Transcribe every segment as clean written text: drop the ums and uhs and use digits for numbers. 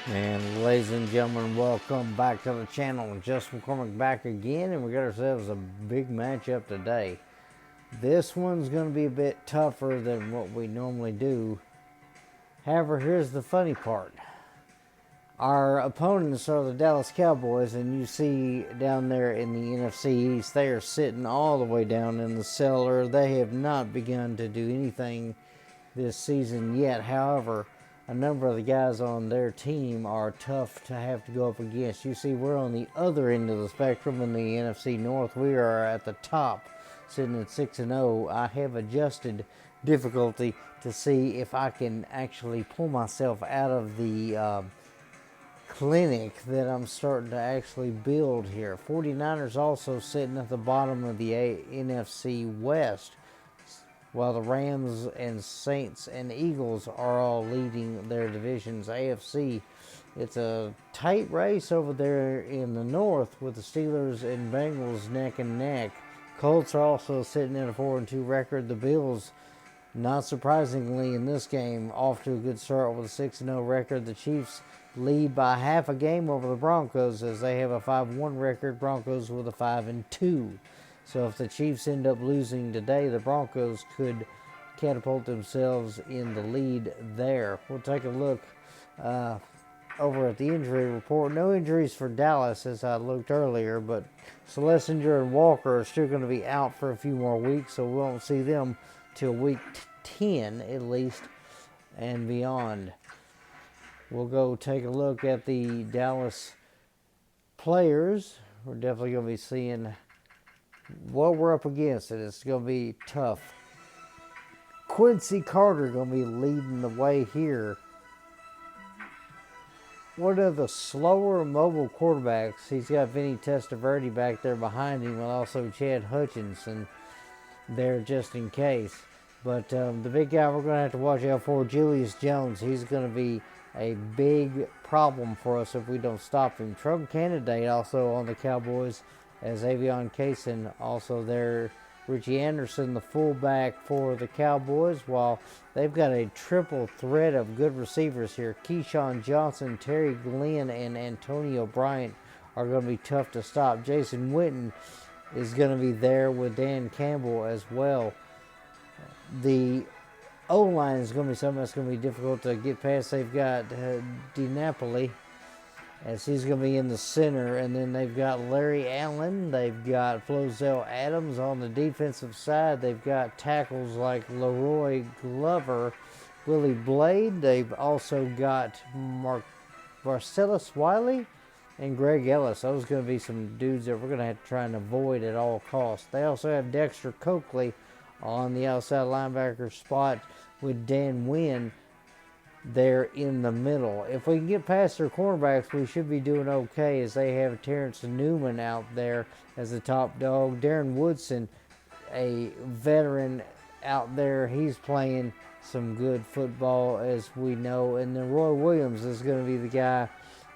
And ladies and gentlemen, welcome back to the channel. Justin McCormick back again, and we got ourselves a big matchup today. This one's going to be a bit tougher than what we normally do. However, here's the funny part. Our opponents are the Dallas Cowboys, and you see down there in the NFC East, they are sitting all the way down in the cellar. They have not begun to do anything this season yet. However, a number of the guys on their team are tough to have to go up against. You see, we're on the other end of the spectrum in the NFC North. We are at the top, sitting at 6-0. I have adjusted difficulty to see if I can actually pull myself out of the clinic that I'm starting to actually build here. 49ers also sitting at the bottom of the NFC West, while the Rams and Saints and Eagles are all leading their divisions. AFC, it's a tight race over there in the north with the Steelers and Bengals neck and neck. Colts are also sitting at a 4-2 record. The Bills, not surprisingly in this game, off to a good start with a 6-0 record. The Chiefs lead by half a game over the Broncos as they have a 5-1 record. Broncos with a 5-2. So if the Chiefs end up losing today, the Broncos could catapult themselves in the lead there. We'll take a look over at the injury report. No injuries for Dallas as I looked earlier, but Schlesinger and Walker are still going to be out for a few more weeks, so we won't see them till week 10 at least and beyond. We'll go take a look at the Dallas players. We're definitely going to be seeing what we're up against, and it's going to be tough. Quincy Carter going to be leading the way here. One of the slower mobile quarterbacks. He's got Vinny Testaverde back there behind him, and also Chad Hutchinson there just in case. But the big guy we're going to have to watch out for, Julius Jones. He's going to be a big problem for us if we don't stop him. Trump candidate also on the Cowboys as Avion Kaysen, also there. Richie Anderson, the fullback for the Cowboys, while they've got a triple threat of good receivers here. Keyshawn Johnson, Terry Glenn, and Antonio Bryant are going to be tough to stop. Jason Witten is going to be there with Dan Campbell as well. The O-line is going to be something that's going to be difficult to get past. They've got DiNapoli, as he's going to be in the center. And then they've got Larry Allen. They've got Flozell Adams on the defensive side. They've got tackles like Leroy Glover, Willie Blade. They've also got Marcellus Wiley and Greg Ellis. Those are going to be some dudes that we're going to have to try and avoid at all costs. They also have Dexter Coakley on the outside linebacker spot with Dan Wynn there in the middle. If we can get past their cornerbacks, we should be doing okay, as they have Terrence Newman out there as the top dog. Darren Woodson, a veteran out there, he's playing some good football as we know. And then Roy Williams is going to be the guy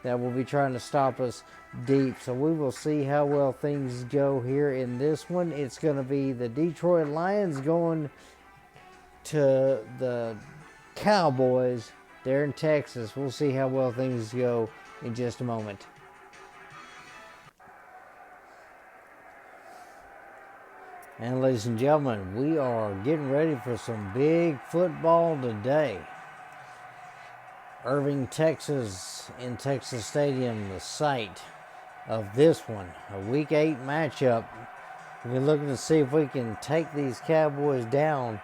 that will be trying to stop us deep. So we will see how well things go here in this one. It's going to be the Detroit Lions going to the Cowboys there in Texas. We'll see how well things go in just a moment. And ladies and gentlemen, we are getting ready for some big football today. Irving, Texas, in Texas Stadium, the site of this one, a Week 8 matchup. We're looking to see if we can take these Cowboys down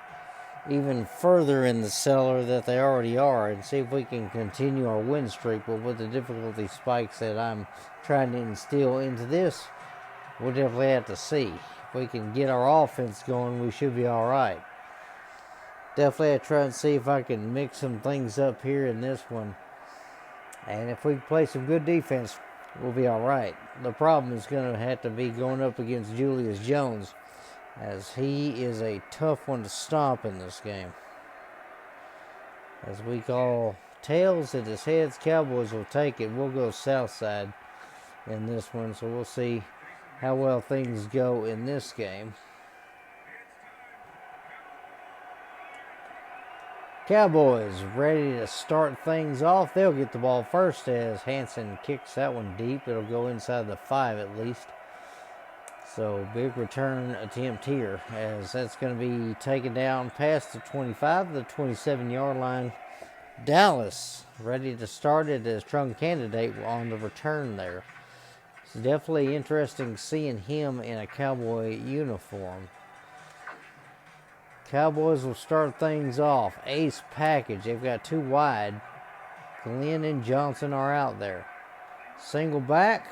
even further in the cellar that they already are, and see if we can continue our win streak. But with the difficulty spikes that I'm trying to instill into this, we'll definitely have to see. If we can get our offense going, we should be all right. Definitely have to try and see if I can mix some things up here in this one. And if we play some good defense, we'll be all right. The problem is going to have to be going up against Julius Jones, as he is a tough one to stop in this game. As we call tails at his heads, Cowboys will take it. We'll go south side in this one, so we'll see how well things go in this game. Cowboys ready to start things off. They'll get the ball first as Hansen kicks that one deep. It'll go inside the 5 at least. So big return attempt here as that's going to be taken down past the 25, the 27-yard line. Dallas ready to start it as strong candidate on the return there. It's definitely interesting seeing him in a Cowboy uniform. Cowboys will start things off. Ace package. They've got 2 wide. Glenn and Johnson are out there. Single back.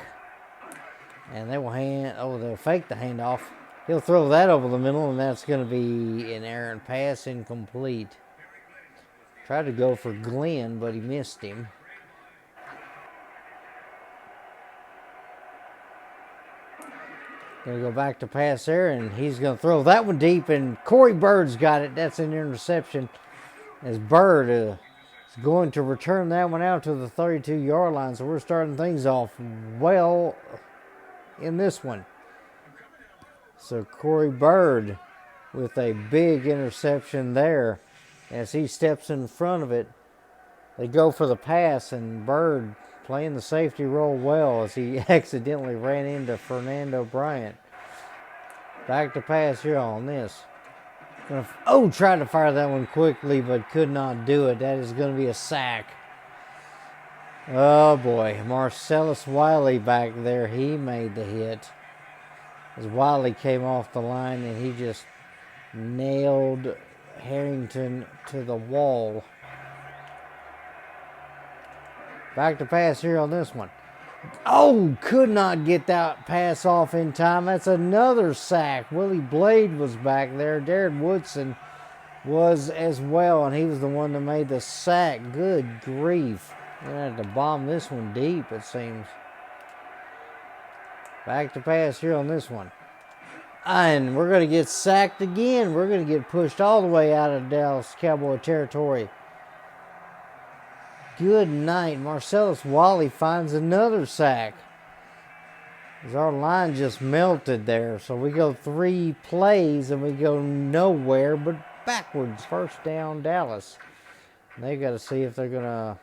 And they will they'll fake the handoff. He'll throw that over the middle, and that's going to be an errant pass, incomplete. Tried to go for Glenn, but he missed him. Going to go back to pass there, and he's going to throw that one deep, and Corey Bird's got it. That's an interception as Bird is going to return that one out to the 32-yard line. So we're starting things off well in this one. So Corey Bird with a big interception there as he steps in front of it. They go for the pass, and Bird playing the safety role well as he accidentally ran into Fernando Bryant. Back to pass here on this. Tried to fire that one quickly but could not do it. That is going to be a sack. Oh boy, Marcellus Wiley back there. He made the hit as Wiley came off the line and he just nailed Harrington to the wall. Back to pass here on this one. Could not get that pass off in time. That's another sack. Willie Blade was back there. Darren Woodson was as well, and he was the one that made the sack. Good grief. We're going to have to bomb this one deep, it seems. Back to pass here on this one. And we're going to get sacked again. We're going to get pushed all the way out of Dallas Cowboy territory. Good night. Marcellus Wiley finds another sack. As our line just melted there. So we go 3 plays and we go nowhere but backwards. First down, Dallas. They got to see if they're going to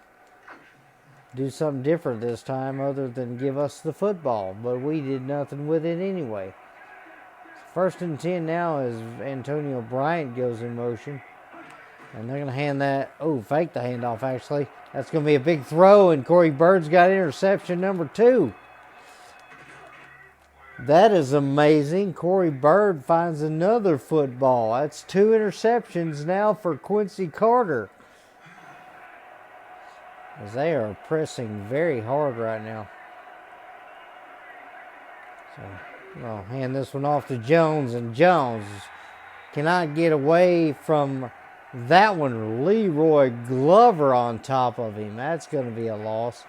do something different this time other than give us the football. But we did nothing with it anyway. First and 10 now as Antonio Bryant goes in motion. And they're going to hand that, fake the handoff actually. That's going to be a big throw, and Corey Bird's got interception number 2. That is amazing. Corey Bird finds another football. That's 2 interceptions now for Quincy Carter. As they are pressing very hard right now. So I'll hand this one off to Jones, and Jones cannot get away from that one. Leroy Glover on top of him. That's going to be a loss.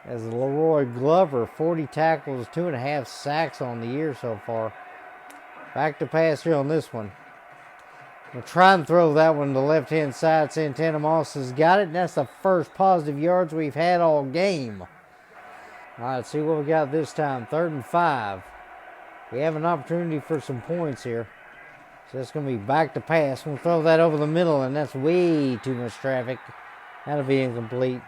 As Leroy Glover, 40 tackles, 2.5 sacks on the year so far. Back to pass here on this one. We'll try and throw that one to the left-hand side. Santana Moss has got it, and that's the first positive yards we've had all game. All right, let's see what we got this time. 3rd and 5. We have an opportunity for some points here. So it's going to be back to pass. We'll throw that over the middle, and that's way too much traffic. That'll be incomplete.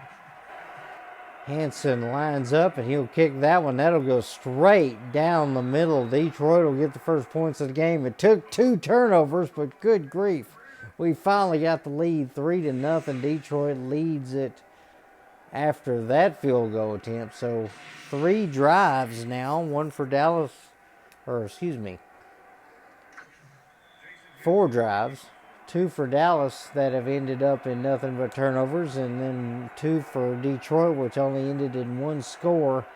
Hansen lines up, and he'll kick that one. That'll go straight down the middle. Detroit will get the first points of the game. It took 2 turnovers, but good grief. We finally got the lead 3-0. Detroit leads it after that field goal attempt. So 3 drives now. 4 drives, 2 for Dallas that have ended up in nothing but turnovers, and then 2 for Detroit, which only ended in 1 score,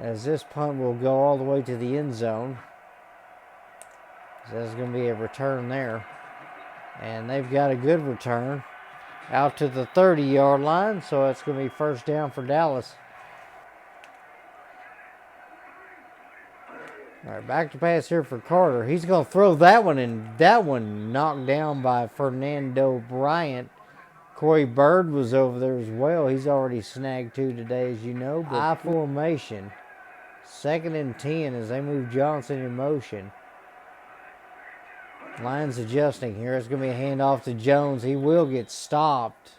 as this punt will go all the way to the end zone. So there's going to be a return there, and they've got a good return out to the 30-yard line, so it's going to be first down for Dallas. All right, back to pass here for Carter. He's going to throw that one, and that one knocked down by Fernando Bryant. Corey Bird was over there as well. He's already snagged 2 today, as you know. But I formation. 2nd and 10 as they move Johnson in motion. Lions adjusting here. It's going to be a handoff to Jones. He will get stopped.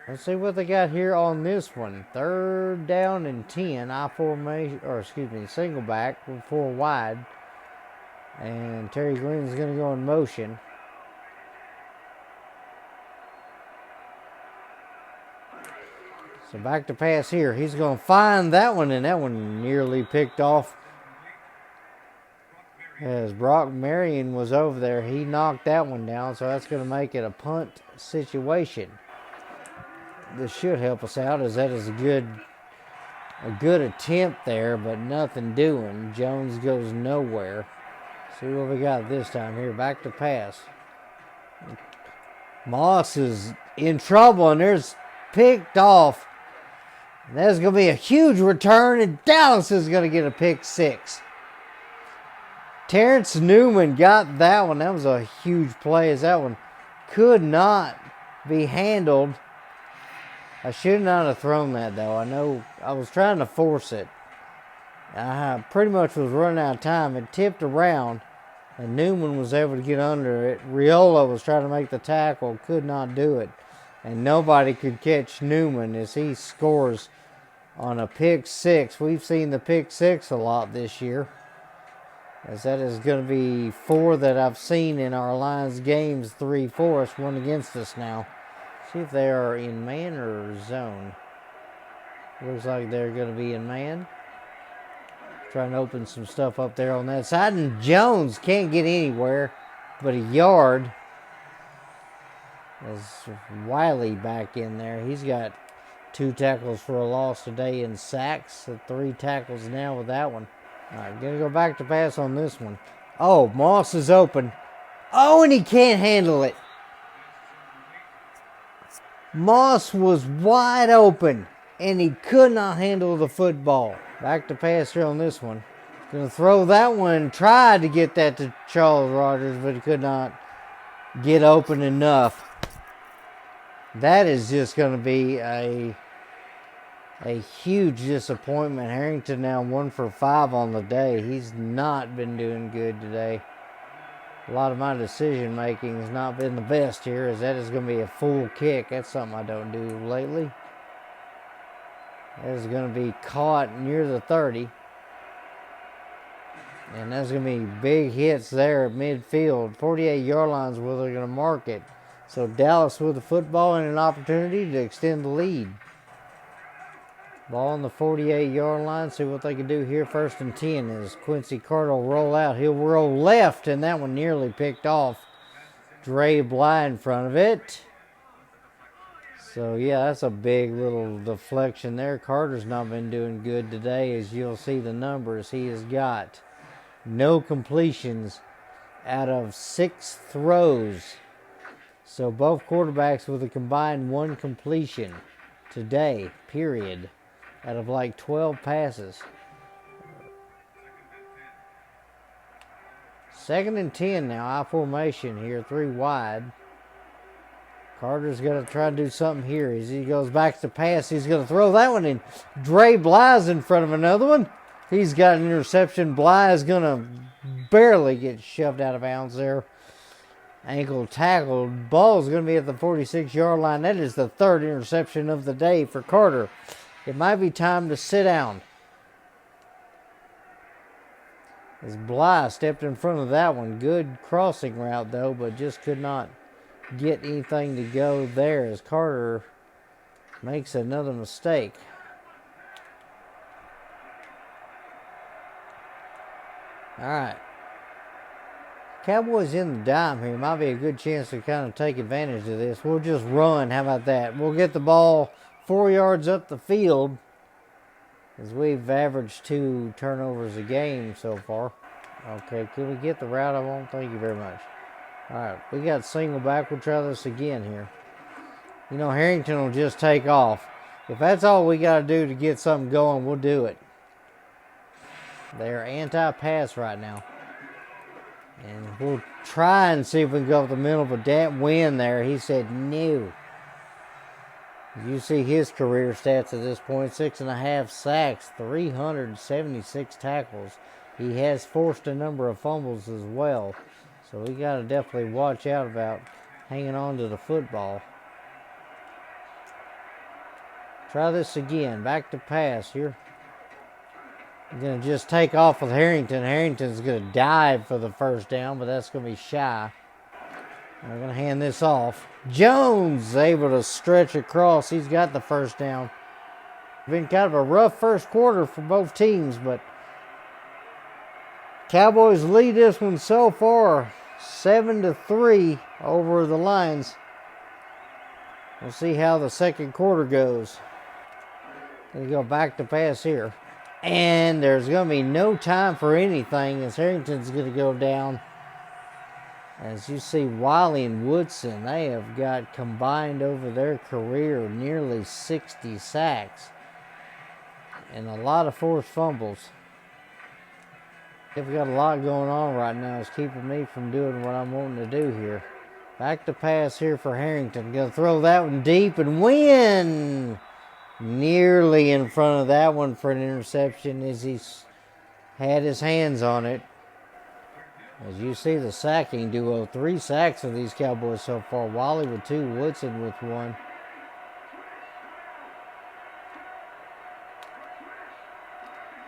Let's see what they got here on this one. 3rd down and 10. I formation, or excuse me, single back with 4 wide. And Terry Glenn's going to go in motion. So back to pass here. He's going to find that one, and that one nearly picked off. As Brock Marion was over there, he knocked that one down, so that's going to make it a punt situation. This should help us out, as that is a good attempt there, but nothing doing. Jones goes nowhere. See what we got this time here. Back to pass. Moss is in trouble, and there's picked off. And that's going to be a huge return, and Dallas is going to get a pick 6. Terrence Newman got that one. That was a huge play, as that one could not be handled. I should not have thrown that, though. I know I was trying to force it. I pretty much was running out of time. It tipped around, and Newman was able to get under it. Riola was trying to make the tackle, could not do it. And nobody could catch Newman as he scores on a pick 6. We've seen the pick 6 a lot this year, as that is going to be 4 that I've seen in our Lions games. 3 for us, 1 against us now. See if they are in man or zone. Looks like they're going to be in man. Trying to open some stuff up there on that side. And Jones can't get anywhere but a yard. There's Wiley back in there. He's got 2 tackles for a loss today in sacks. So 3 tackles now with that one. All right, going to go back to pass on this one. Oh, Moss is open. Oh, and he can't handle it. Moss was wide open, and he could not handle the football. Back to pass here on this one. Going to throw that one. Tried to get that to Charles Rogers, but he could not get open enough. That is just going to be a huge disappointment. Harrington now 1 for 5 on the day. He's not been doing good today. A lot of my decision making has not been the best here, as that is going to be a full kick. That's something I don't do lately. That is going to be caught near the 30. And that's going to be big hits there at midfield. 48-yard lines where they're going to mark it. So Dallas with the football and an opportunity to extend the lead. Ball on the 48-yard line. See what they can do here. 1st and 10 as Quincy Carter will roll out. He'll roll left, and that one nearly picked off. Dre Bly in front of it. So, yeah, that's a big little deflection there. Carter's not been doing good today, as you'll see the numbers. He has got no completions out of 6 throws. So both quarterbacks with a combined 1 completion today, period, out of like 12 passes. 2nd and 10 now, I formation here, 3 wide. Carter's going to try to do something here. As he goes back to pass, he's going to throw that one in. Dre Bly's in front of another one. He's got an interception. Bly is going to barely get shoved out of bounds there. Ankle tackled. Ball's going to be at the 46-yard line. That is the 3rd interception of the day for Carter. It might be time to sit down. As Bly stepped in front of that one. Good crossing route, though, but just could not get anything to go there as Carter makes another mistake. All right. Cowboys in the dime here. Might be a good chance to kind of take advantage of this. We'll just run. How about that? We'll get the ball 4 yards up the field, as we've averaged 2 turnovers a game so far. Okay, can we get the route I want? Thank you very much. All right, we got single back. We'll try this again here. You know, Harrington will just take off. If that's all we got to do to get something going, we'll do it. They're anti-pass right now. And we'll try and see if we can go up the middle, but that win there, he said no. You see his career stats at this point. 6.5 sacks, 376 tackles. He has forced a number of fumbles as well. So we got to definitely watch out about hanging on to the football. Try this again. Back to pass here. He's going to just take off with Harrington. Harrington's going to dive for the first down, but that's going to be shy. We're going to hand this off. Jones able to stretch across. He's got the first down. Been kind of a rough first quarter for both teams, but Cowboys lead this one so far 7-3 over the Lions. We'll see how the second quarter goes. Gonna go back to pass here. And there's going to be no time for anything as Harrington's going to go down. As you see, Wiley and Woodson, they have got combined over their career nearly 60 sacks. And a lot of forced fumbles. They've got a lot going on right now. It's keeping me from doing what I'm wanting to do here. Back to pass here for Harrington. Going to throw that one deep and win. Nearly in front of that one for an interception as he's had his hands on it. As you see, the sacking duo, 3 sacks for these Cowboys so far. Wiley with 2, Woodson with 1.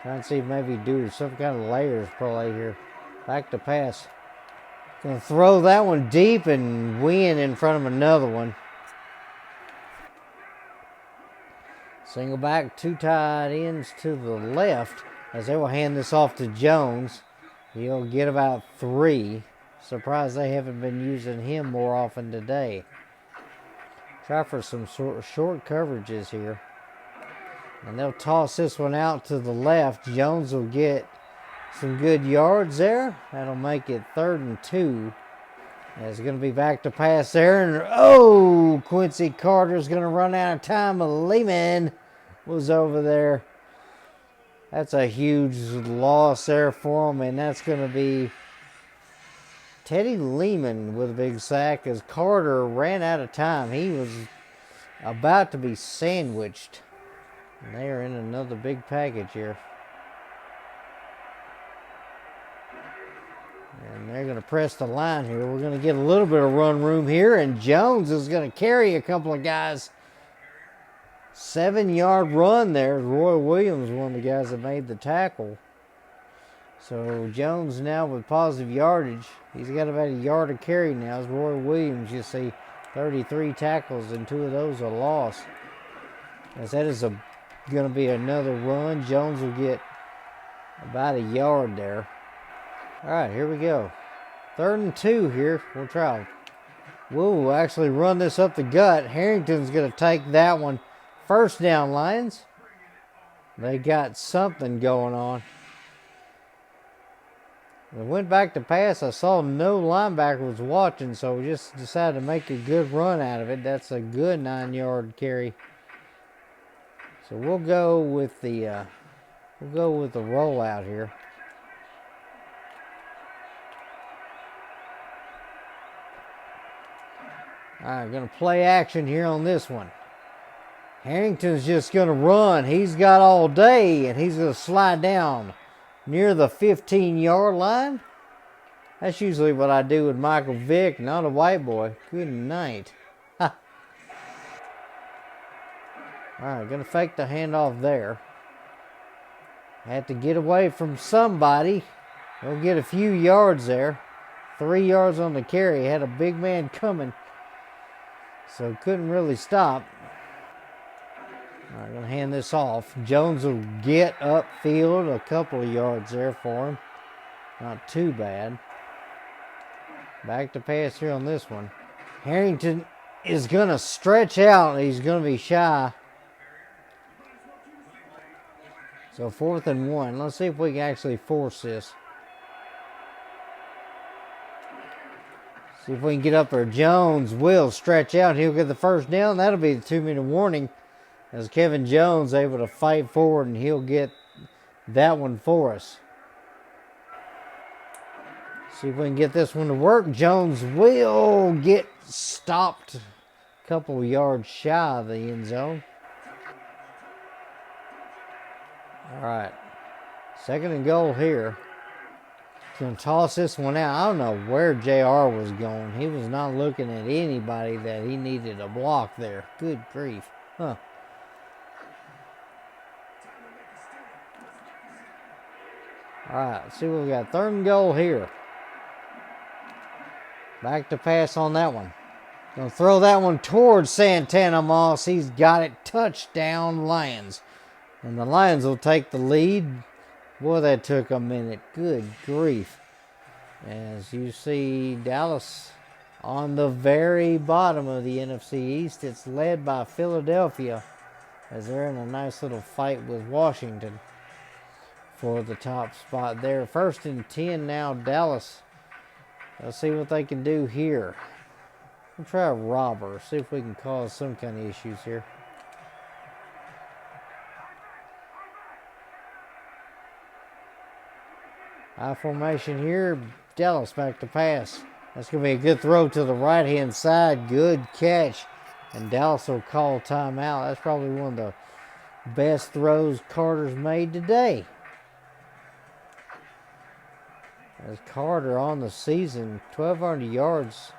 Trying to see if maybe do some kind of layers play here. Back to pass. Gonna throw that one deep and win in front of another one. Single back, 2 tight ends to the left as they will hand this off to Jones. He'll get about 3. Surprised they haven't been using him more often today. Try for some short coverages here. And they'll toss this one out to the left. Jones will get some good yards there. That'll make it 3rd and 2. It's going to be back to pass there. And oh, Quincy Carter's going to run out of time. Lehman was over there. That's a huge loss there for him. And that's going to be Teddy Lehman with a big sack as Carter ran out of time. He was about to be sandwiched. And they are in another big package here. And they're going to press the line here. We're going to get a little bit of run room here. And Jones is going to carry a couple of guys. 7-yard run there. Roy Williams, one of the guys that made the tackle. So Jones now with positive yardage. He's got about a yard of carry now. As Roy Williams, you see, 33 tackles and 2 of those are lost. As that is going to be another run. Jones will get about a yard there. All right, here we go. 3rd and 2 here. We'll try. We'll actually run this up the gut. Harrington's going to take that one. First down, Lions. They got something going on. They went back to pass. I saw no linebacker was watching, so we just decided to make a good run out of it. That's a good 9-yard carry. So we'll go with the rollout here. All right, going to play action here on this one. Harrington's just going to run. He's got all day, and he's going to slide down near the 15-yard line. That's usually what I do with Michael Vick, not a white boy. Good night. All right, going to fake the handoff there. Had to get away from somebody. He'll get a few yards there. 3 yards on the carry. Had a big man coming, so couldn't really stop. All right, going to hand this off. Jones will get upfield. A couple of yards there for him. Not too bad. Back to pass here on this one. Harrington is going to stretch out. He's going to be shy. So 4th and 1. Let's see if we can actually force this. See if we can get up there. Jones will stretch out. He'll get the first down. That'll be the 2-minute warning. As Kevin Jones able to fight forward, and he'll get that one for us. See if we can get this one to work. Jones will get stopped a couple of yards shy of the end zone. All right, 2nd and goal here. Going to toss this one out. I don't know where JR was going. He was not looking at anybody that he needed a block there. Good grief. Huh. All right, let's see what we got. 3rd and goal here. Back to pass on that one. Gonna throw that one towards Santana Moss. He's got it. Touchdown, Lions. And the Lions will take the lead. Boy, that took a minute. Good grief. As you see, Dallas on the very bottom of the NFC East. It's led by Philadelphia as they're in a nice little fight with Washington for the top spot there. 1st and 10 now, Dallas. Let's see what they can do here. We'll try a robber, see if we can cause some kind of issues here. High formation here. Dallas back to pass. That's going to be a good throw to the right-hand side. Good catch. And Dallas will call timeout. That's probably one of the best throws Carter's made today. As Carter on the season, 1,200 yards,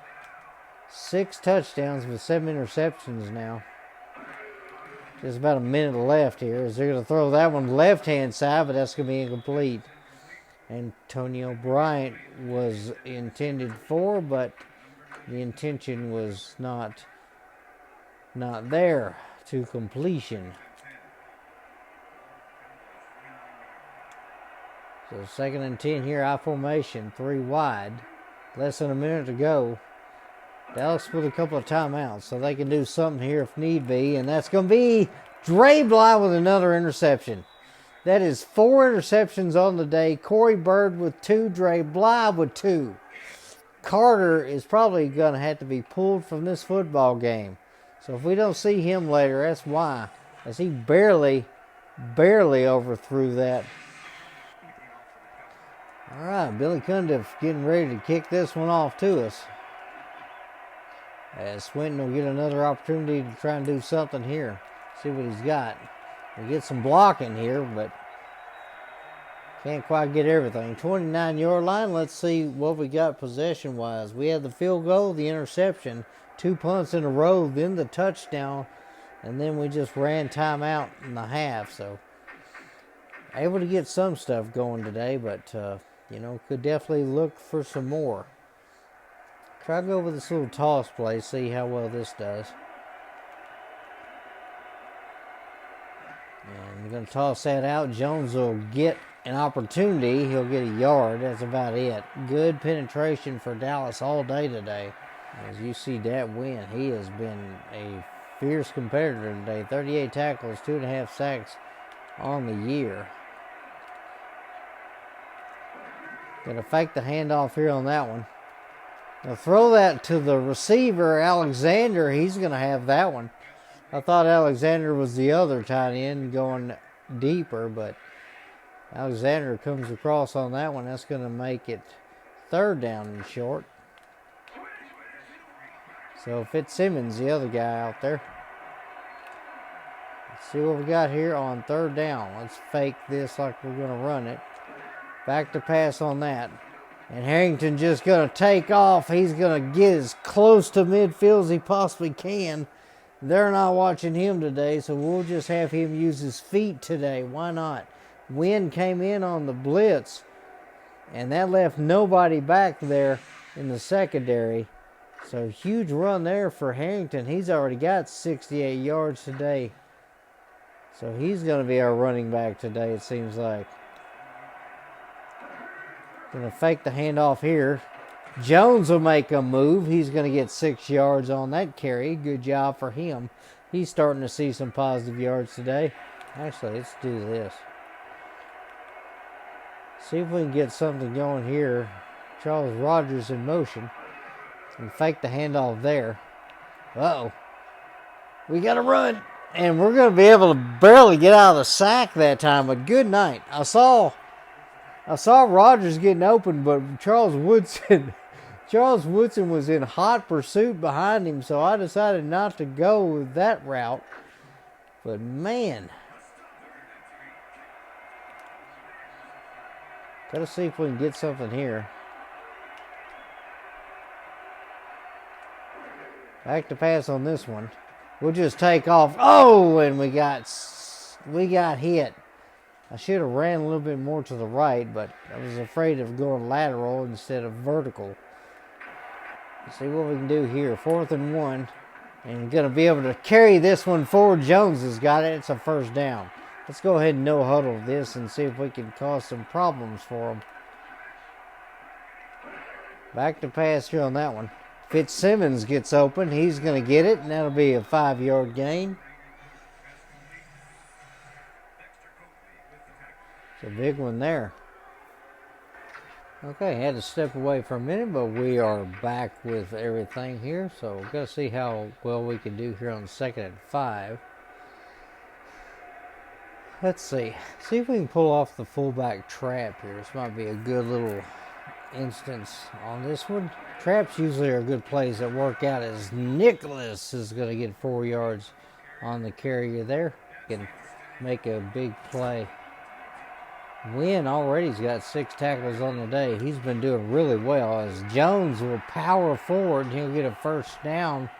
6 touchdowns with 7 interceptions now. Just about a minute left here as they're going to throw that one left-hand side, but that's going to be incomplete. Antonio Bryant was intended for, but the intention was not there to completion. So 2nd and 10 here, I formation, 3 wide. Less than a minute to go. Dallas with a couple of timeouts, so they can do something here if need be. And that's going to be Dre Bly with another interception. That is 4 interceptions on the day. Corey Bird with 2, Dre Bly with 2. Carter is probably going to have to be pulled from this football game. So if we don't see him later, that's why. As he barely overthrew that. All right, Billy Cundiff getting ready to kick this one off to us. As Swinton will get another opportunity to try and do something here. See what he's got. We'll get some blocking here, but can't quite get everything. 29-yard line. Let's see what we got possession-wise. We had the field goal, the interception, 2 punts in a row, then the touchdown, and then we just ran timeout in the half. So able to get some stuff going today, but could definitely look for some more. Try to go with this little toss play, see how well this does. And we're going to toss that out. Jones will get an opportunity. He'll get a yard. That's about it. Good penetration for Dallas all day today. As you see that win, he has been a fierce competitor today. 38 tackles, 2.5 sacks on the year. Going to fake the handoff here on that one. Now throw that to the receiver, Alexander. He's going to have that one. I thought Alexander was the other tight end going deeper, but Alexander comes across on that one. That's going to make it 3rd down and short. So Fitzsimmons, the other guy out there. Let's see what we got here on 3rd down. Let's fake this like we're going to run it. Back to pass on that. And Harrington just going to take off. He's going to get as close to midfield as he possibly can. They're not watching him today, so we'll just have him use his feet today. Why not? Wind came in on the blitz, and that left nobody back there in the secondary. So huge run there for Harrington. He's already got 68 yards today. So he's going to be our running back today, it seems like. Going to fake the handoff here. Jones will make a move. He's going to get 6 yards on that carry. Good job for him. He's starting to see some positive yards today. Actually, let's do this. See if we can get something going here. Charles Rogers in motion. And fake the handoff there. Uh-oh. We got to run. And we're going to be able to barely get out of the sack that time. But good night. I saw Rogers getting open, but Charles Woodson was in hot pursuit behind him, so I decided not to go with that route. But man, Gotta see if we can get something here. Back to pass on this one. We'll just take off. Oh, and we got hit. I should have ran a little bit more to the right, but I was afraid of going lateral instead of vertical. Let's see what we can do here. 4th and 1. And going to be able to carry this one forward. Jones has got it. It's a first down. Let's go ahead and no huddle this and see if we can cause some problems for them. Back to pass here on that one. Fitzsimmons gets open. He's going to get it, and that'll be a 5-yard gain. It's a big one there. Okay, had to step away for a minute, but we are back with everything here. So we've got to see how well we can do here on 2nd and 5. Let's see. See if we can pull off the fullback trap here. This might be a good little instance on this one. Traps usually are good plays that work out, as Nicholas is going to get 4 yards on the carrier there. Can make a big play. Wynn already's got 6 tackles on the day. He's been doing really well, as Jones will power forward and he'll get a first down.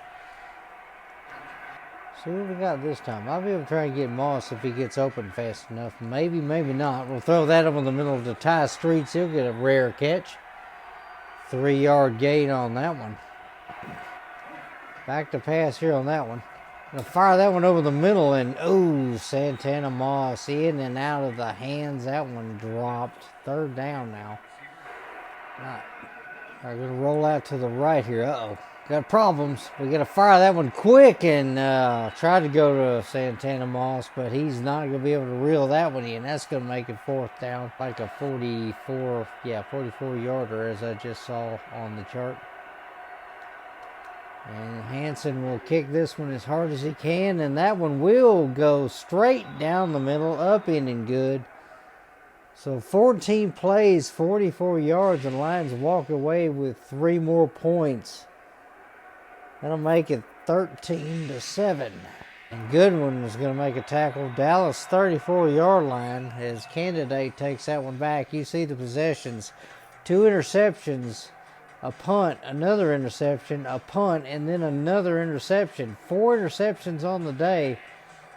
See what we got this time. I'll be able to try and get Moss if he gets open fast enough. Maybe, maybe not. We'll throw that up in the middle of the Ty Streets. He'll get a rare catch. 3-yard gain on that one. Back to pass here on that one. Gonna fire that one over the middle, and ooh, Santana Moss in and out of the hands. That one dropped. 3rd down now. All right, gonna roll out to the right here. Uh-oh, got problems. We gotta fire that one quick and try to go to Santana Moss, but he's not gonna be able to reel that one in. That's gonna make it 4th down, like a 44-yarder, as I just saw on the chart. And Hansen will kick this one as hard as he can, and that one will go straight down the middle, up in and good. So 14 plays, 44 yards, and Lions walk away with 3 more points. That'll make it 13-7. And Goodwin was going to make a tackle. Dallas 34-yard line as Candidate takes that one back. You see the possessions. 2 interceptions. A punt, another interception, a punt, and then another interception. 4 interceptions on the day.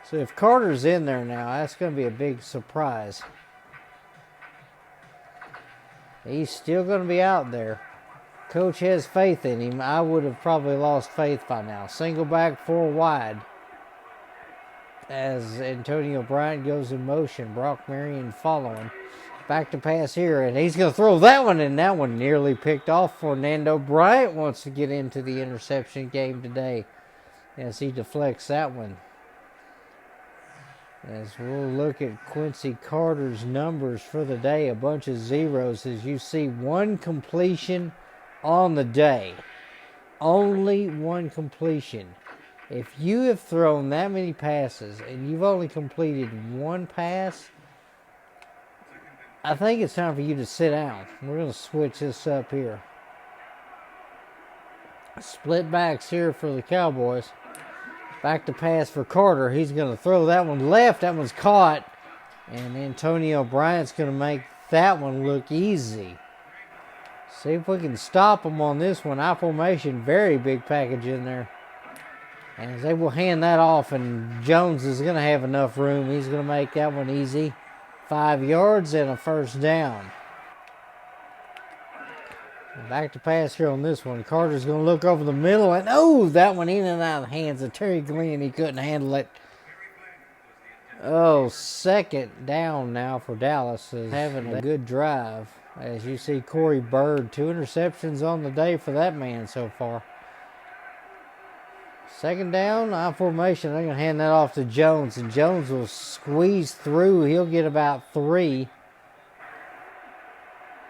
So if Carter's in there now, that's going to be a big surprise. He's still going to be out there. Coach has faith in him. I would have probably lost faith by now. Single back, 4 wide. As Antonio Bryant goes in motion. Brock Marion following. Back to pass here, and he's going to throw that one, and that one nearly picked off. Fernando Bryant wants to get into the interception game today as he deflects that one. As we'll look at Quincy Carter's numbers for the day, a bunch of zeros, as you see 1 completion on the day. Only 1 completion. If you have thrown that many passes and you've only completed 1 pass, I think it's time for you to sit down. We're going to switch this up here. Split backs here for the Cowboys. Back to pass for Carter. He's going to throw that one left. That one's caught. And Antonio Bryant's going to make that one look easy. See if we can stop him on this one. I formation, very big package in there. And as they will hand that off, and Jones is going to have enough room. He's going to make that one easy. 5 yards and a first down. Back to pass here on this one. Carter's going to look over the middle, and oh, that one in and out of the hands of Terry Glenn. He couldn't handle it. Oh, 2nd down now for Dallas. Is having a good drive. As you see Corey Bird, 2 interceptions on the day for that man so far. 2nd down, I formation. They're going to hand that off to Jones, and Jones will squeeze through. He'll get about 3.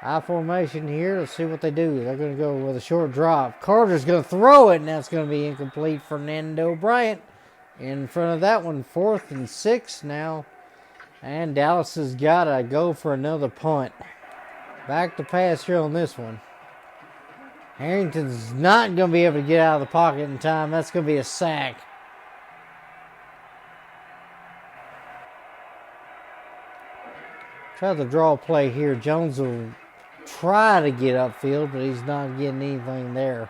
I formation here. Let's see what they do. They're going to go with a short drop. Carter's going to throw it, and that's going to be incomplete. Fernando Bryant in front of that one. 4th and 6 now. And Dallas has got to go for another punt. Back to pass here on this one. Harrington's not going to be able to get out of the pocket in time. That's going to be a sack. Try the draw play here. Jones will try to get upfield, but he's not getting anything there.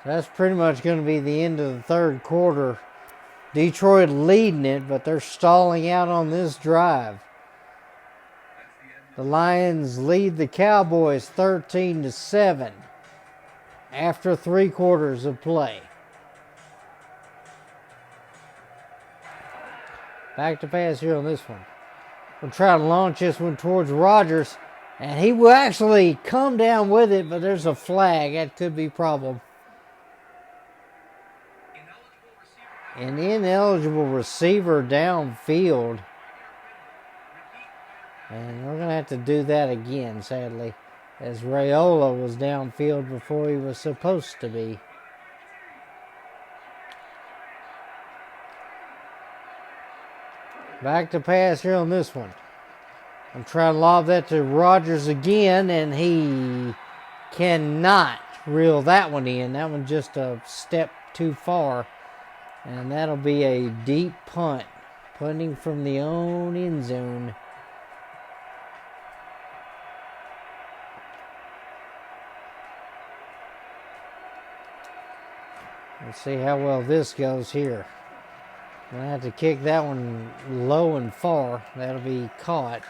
So that's pretty much going to be the end of the third quarter. Detroit leading it, but they're stalling out on this drive. The Lions lead the Cowboys 13-7 after 3 quarters of play. Back to pass here on this one. We'll try to launch this one towards Rodgers, and he will actually come down with it, but there's a flag. That could be a problem. An ineligible receiver downfield. And we're going to have to do that again, sadly, as Raiola was downfield before he was supposed to be. Back to pass here on this one. I'm trying to lob that to Rodgers again, and he cannot reel that one in. That one just a step too far. And that'll be a deep punt. Punting from the own end zone. Let's see how well this goes here. I'm going to have to kick that one low and far. That'll be caught.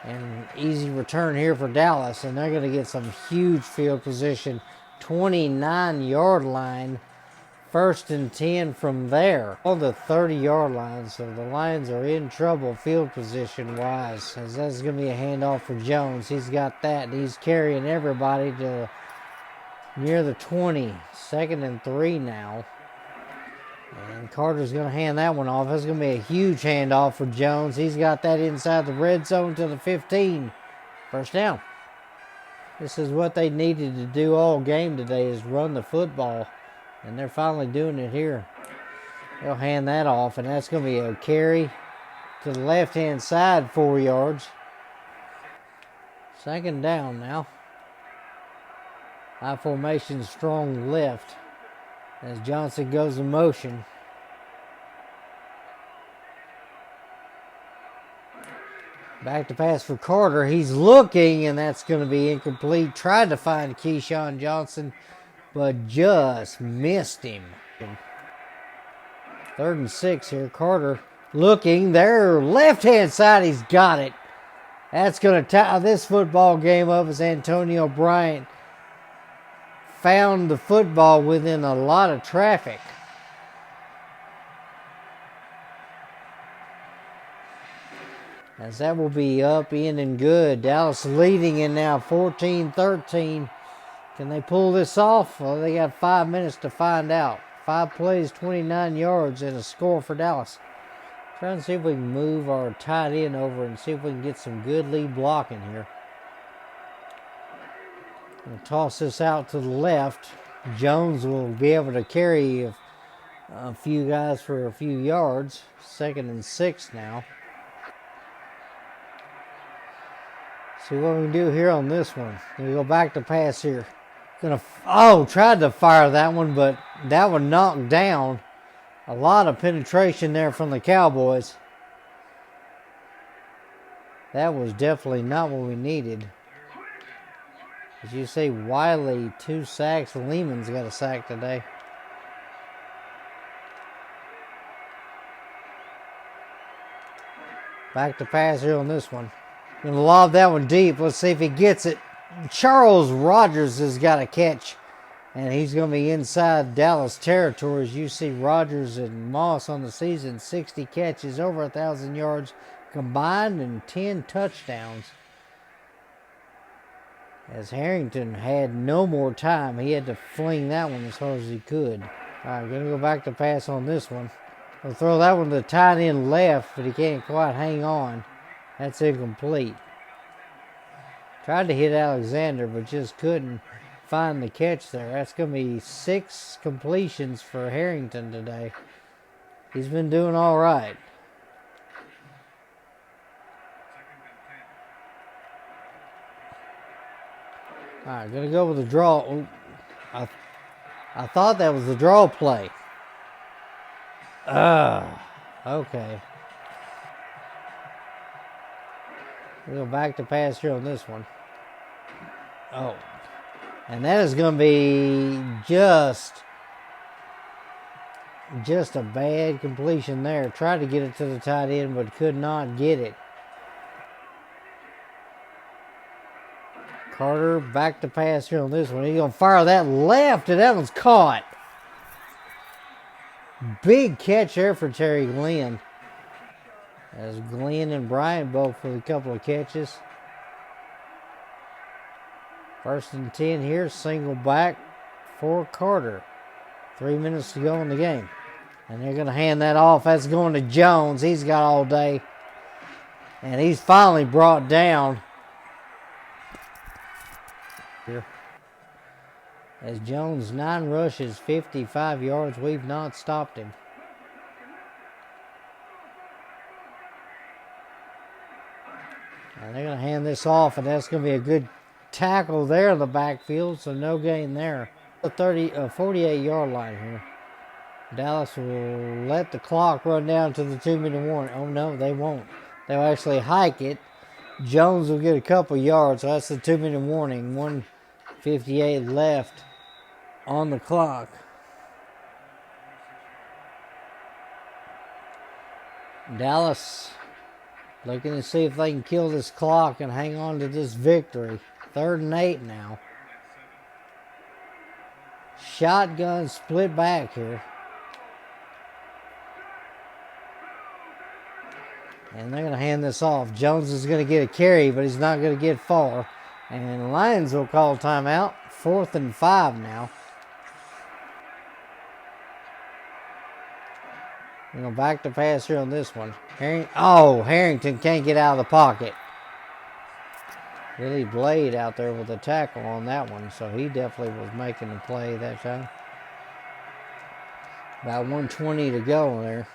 And easy return here for Dallas. And they're going to get some huge field position. 29-yard line. 1st and 10 from there. On the 30-yard line. So the Lions are in trouble field position-wise. As that's going to be a handoff for Jones. He's got that. And he's carrying everybody to near the 20. 2nd and 3 now. And Carter's going to hand that one off. That's going to be a huge handoff for Jones. He's got that inside the red zone to the 15. First down. This is what they needed to do all game today, is run the football. And they're finally doing it here. They'll hand that off, and that's going to be a carry to the left-hand side, 4 yards. 2nd down now. High formation, strong left. As Johnson goes in motion. Back to pass for Carter. He's looking, and that's going to be incomplete. Tried to find Keyshawn Johnson, but just missed him. 3rd and 6 here. Carter looking there. Left-hand side, he's got it. That's going to tie this football game up as Antonio Bryant found the football within a lot of traffic. As that will be up, in, and good. Dallas leading in now 14-13. Can they pull this off? Well, they got 5 minutes to find out. 5 plays, 29 yards, and a score for Dallas. Trying to see if we can move our tight end over and see if we can get some good lead blocking here. We'll toss this out to the left. Jones will be able to carry a few guys for a few yards. 2nd and 6 now. See what we can do here on this one. We go back to pass here. Tried to fire that one, but that one knocked down. A lot of penetration there from the Cowboys. That was definitely not what we needed. As you see, Wiley, 2 sacks. Lehman's got a sack today. Back to pass here on this one. Going to lob that one deep. Let's see if he gets it. Charles Rodgers has got a catch. And he's going to be inside Dallas territory. As you see, Rodgers and Moss on the season, 60 catches, over 1,000 yards combined, and 10 touchdowns. As Harrington had no more time, he had to fling that one as hard as he could. All right, going to go back to pass on this one. We'll throw that one to the tight end left, but he can't quite hang on. That's incomplete. Tried to hit Alexander, but just couldn't find the catch there. That's going to be 6 completions for Harrington today. He's been doing all right. All right, going to go with the draw. Ooh, I thought that was the draw play. Okay. We'll go back to pass here on this one. Oh. And that is going to be just a bad completion there. Tried to get it to the tight end, but could not get it. Carter back to pass here on this one. He's going to fire that left, and that one's caught. Big catch there for Terry Glenn. As Glenn and Bryant both with a couple of catches. 1st and 10 here, single back for Carter. 3 minutes to go in the game. And they're going to hand that off. That's going to Jones. He's got all day. And he's finally brought down. Here. As Jones, 9 rushes, 55 yards. We've not stopped him. And they're going to hand this off, and that's going to be a good tackle there in the backfield, so no gain there. A 48-yard line here. Dallas will let the clock run down to the 2-minute warning. Oh, no, they won't. They'll actually hike it. Jones will get a couple yards, so that's the 2-minute warning. 1:58 left on the clock. Dallas looking to see if they can kill this clock and hang on to this victory. 3rd and 8 now. Shotgun split back here. And they're going to hand this off. Jones is going to get a carry, but he's not going to get far. And the Lions will call timeout. 4th and 5 now. We're going back to pass here on this one. Harrington can't get out of the pocket. Billy Blade out there with a tackle on that one, so he definitely was making the play that time. About 1:20 to go there.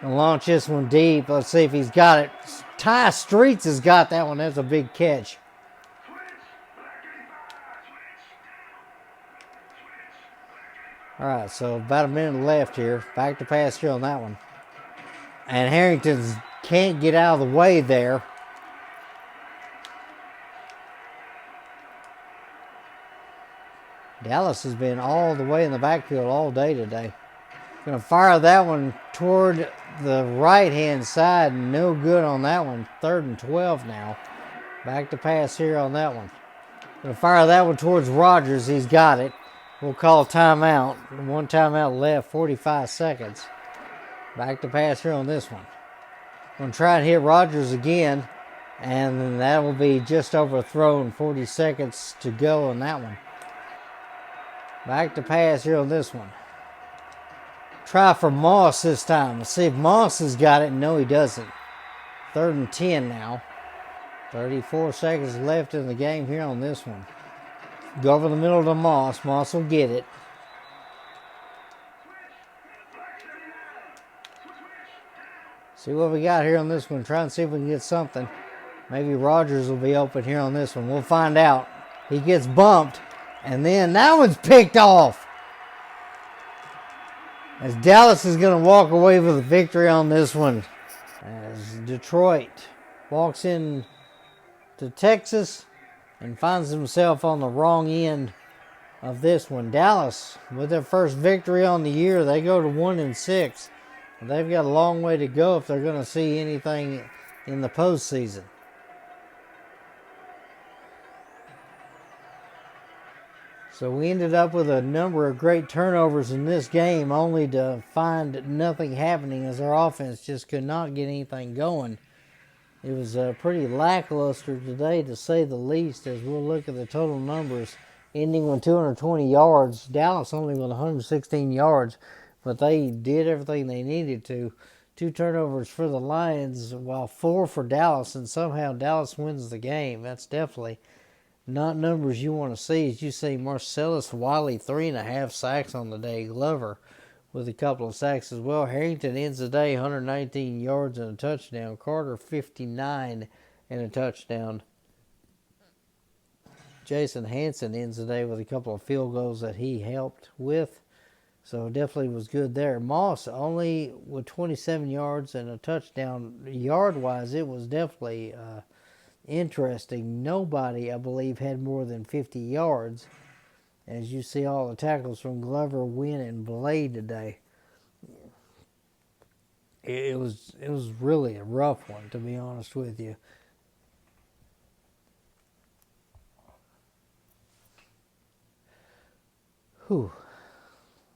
Gonna launch this one deep. Let's see if he's got it. Ty Streets has got that one. That's a big catch. All right, so about a minute left here. Back to pass here on that one. And Harrington can't get out of the way there. Dallas has been all the way in the backfield all day today. Going to fire that one toward the right-hand side. No good on that one. 3rd and 12 now. Back to pass here on that one. Going to fire that one towards Rogers. He's got it. We'll call timeout. 1 timeout left, 45 seconds. Back to pass here on this one. Going to try and hit Rogers again. And that will be just overthrown. 40 seconds to go on that one. Back to pass here on this one. Try for Moss this time. Let's see if Moss has got it. No, he doesn't. 3rd and 10 now. 34 seconds left in the game here on this one. Go over the middle to Moss. Moss will get it. See what we got here on this one. Try and see if we can get something. Maybe Rogers will be open here on this one. We'll find out. He gets bumped. And then that one's picked off. As Dallas is going to walk away with a victory on this one. As Detroit walks in to Texas and finds himself on the wrong end of this one. Dallas, with their first victory on the year, they go to 1-6. They've got a long way to go if they're going to see anything in the postseason. So we ended up with a number of great turnovers in this game, only to find nothing happening as our offense just could not get anything going. It was pretty lackluster today, to say the least, as we'll look at the total numbers. Ending with 220 yards. Dallas only with 116 yards, but they did everything they needed to. 2 turnovers for the Lions, while 4 for Dallas, and somehow Dallas wins the game. That's definitely not numbers you want to see. As you see, Marcellus Wiley, 3.5 sacks on the day. Glover with a couple of sacks as well. Harrington ends the day 119 yards and a touchdown. Carter 59 and a touchdown. Jason Hanson ends the day with a couple of field goals that he helped with. So definitely was good there. Moss only with 27 yards and a touchdown. Yard-wise, it was definitely interesting. Nobody, I believe, had more than 50 yards. As you see all the tackles from Glover, Wynn, and Blade today. It was really a rough one, to be honest with you. Whew.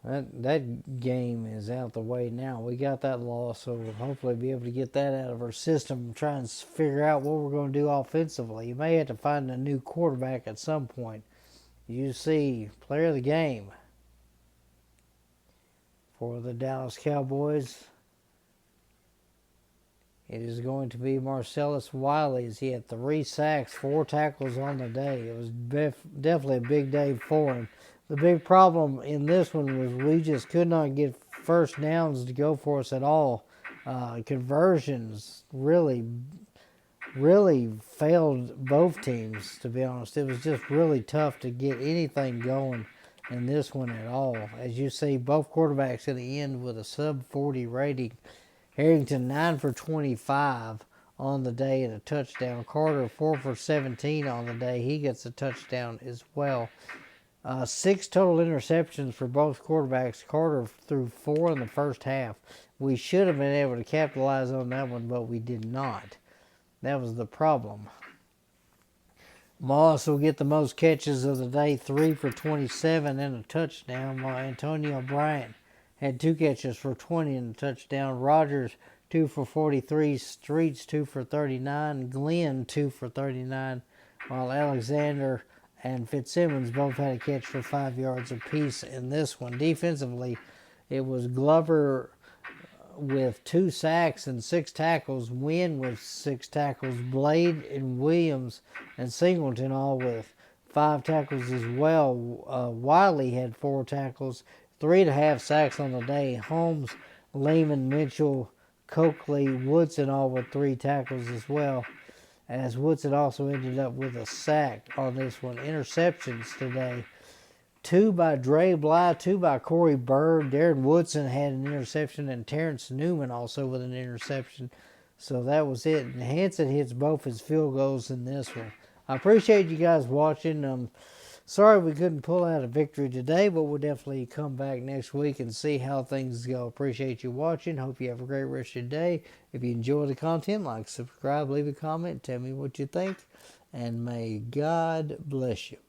That game is out the way now. We got that loss, so we'll hopefully be able to get that out of our system and try and figure out what we're going to do offensively. You may have to find a new quarterback at some point. You see, player of the game for the Dallas Cowboys, it is going to be Marcellus Wiley, as he had 3 sacks, 4 tackles on the day. It was definitely a big day for him. The big problem in this one was we just could not get first downs to go for us at all. Conversions really failed both teams, to be honest. It was just really tough to get anything going in this one at all. As you see, both quarterbacks in the end with a sub 40 rating. Harrington 9 for 25 on the day and a touchdown. Carter 4 for 17 on the day. He gets a touchdown as well. 6 total interceptions for both quarterbacks. Carter threw 4 in the first half. We should have been able to capitalize on that one, but we did not. That was the problem. Moss will get the most catches of the day, 3 for 27 and a touchdown, while Antonio Bryant had 2 catches for 20 and a touchdown. Rogers, 2 for 43. Streets, 2 for 39. Glenn, 2 for 39. While Alexander and Fitzsimmons both had a catch for 5 yards apiece in this one. Defensively, it was Glover with 2 sacks and 6 tackles. Wynn with 6 tackles. Blade and Williams and Singleton all with 5 tackles as well. Wiley had 4 tackles. 3.5 sacks on the day. Holmes, Lehman, Mitchell, Coakley, Woodson all with 3 tackles as well. As Woodson also ended up with a sack on this one. Interceptions today. 2 by Dre Bly, 2 by Corey Bird. Darren Woodson had an interception, and Terrence Newman also with an interception. So that was it. And Hanson hits both his field goals in this one. I appreciate you guys watching. Sorry we couldn't pull out a victory today, but we'll definitely come back next week and see how things go. Appreciate you watching. Hope you have a great rest of your day. If you enjoy the content, like, subscribe, leave a comment, tell me what you think, and may God bless you.